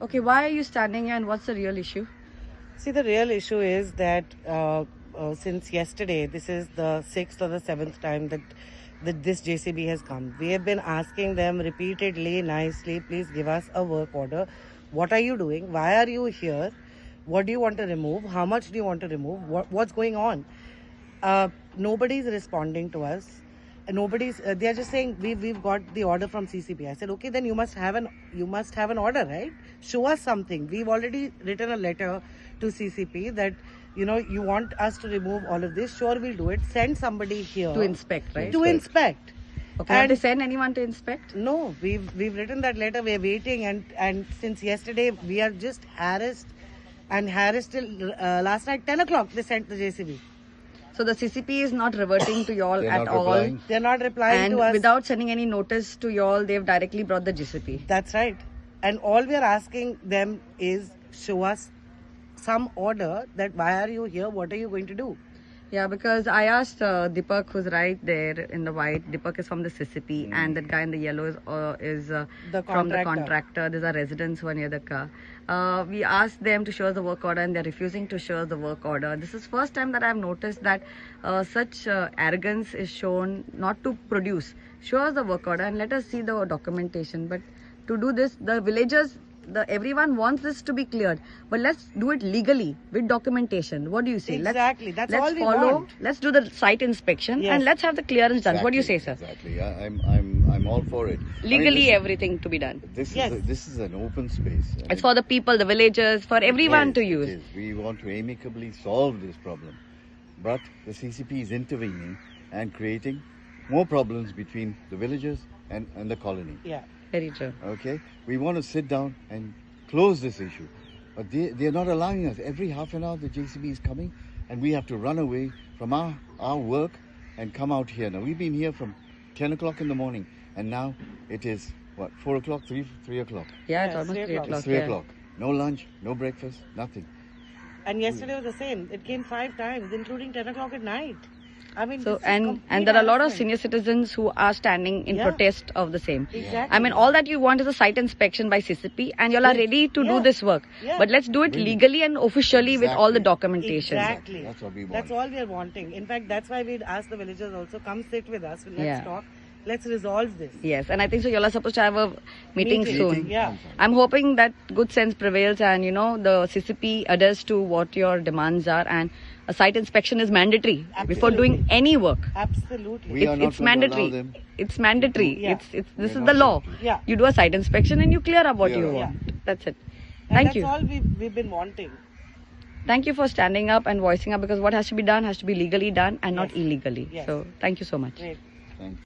Okay, why are you standing here and what's the real issue? See, the real issue is that since yesterday, this is the 6th or the 7th time that this JCB has come. We have been asking them repeatedly, nicely, please give us a work order. What are you doing? Why are you here? What do you want to remove? How much do you want to remove? What's going on? Nobody's responding to us. They're just saying we've got the order from CCP. I said, okay, then you must have an order, right? Show us something. We've already written a letter to CCP that you want us to remove all of this. Sure, we'll do it. Send somebody here To inspect, right? To inspect. Okay, have they sent anyone to inspect? No, we've written that letter. We're waiting, and since yesterday we are just harassed till last night 10 o'clock. They sent the JCB. So the CCP is not reverting to y'all at all. They're not replying to us. And without sending any notice to y'all, they've directly brought the JCP. That's right. And all we are asking them is show us some order that why are you here? What are you going to do? Yeah, because I asked Deepak, who's right there in the white. Deepak is from the CCP, and that guy in the yellow is from the contractor. There's a residents who are near the car. We asked them to show us the work order, and they're refusing to show us the work order. This is first time that I've noticed that such arrogance is shown not to produce. Show us the work order and let us see the documentation. But to do this, the villagers, everyone wants this to be cleared, but let's do it legally with documentation. What do you say? Exactly. That's all we want. Let's do the site inspection and let's have the clearance done. What do you say, sir? Exactly. I'm all for it. Legally, everything to be done. This is an open space. It's for the people, the villagers, for everyone to use. It is. We want to amicably solve this problem, but the CCP is intervening and creating more problems between the villagers and the colony. Yeah. Very true. Okay, we want to sit down and close this issue, but they're not allowing us. Every half an hour the JCB is coming and we have to run away from our work and come out here. Now we've been here from 10 o'clock in the morning and now it is what, 4 o'clock, 3 o'clock? Yeah, it's almost 3 o'clock. It's 3 o'clock. No lunch, no breakfast, nothing. And yesterday was the same. It came 5 times, including 10 o'clock at night. I mean, so and there are a lot of senior citizens who are standing in protest of the same. Exactly. I mean, all that you want is a site inspection by CCP, and you all are ready to do this work. But let's do it legally and officially with all the documentation. Exactly. That's what we want. That's all we are wanting. In fact, that's why we'd ask the villagers also, come sit with us. Let's talk. Let's resolve this. Yes, and I think so. Y'all are supposed to have a meeting soon. Yeah. I'm hoping that good sense prevails, and the CCP adheres to what your demands are, and a site inspection is mandatory before doing any work. Absolutely. It's mandatory. It's mandatory. Yeah. This is the law. Yeah. You do a site inspection and you clear up what you want. That's it. Thank you. That's all we've been wanting. Thank you for standing up and voicing up, because what has to be done has to be legally done and not illegally. Yes. So thank you so much. Great.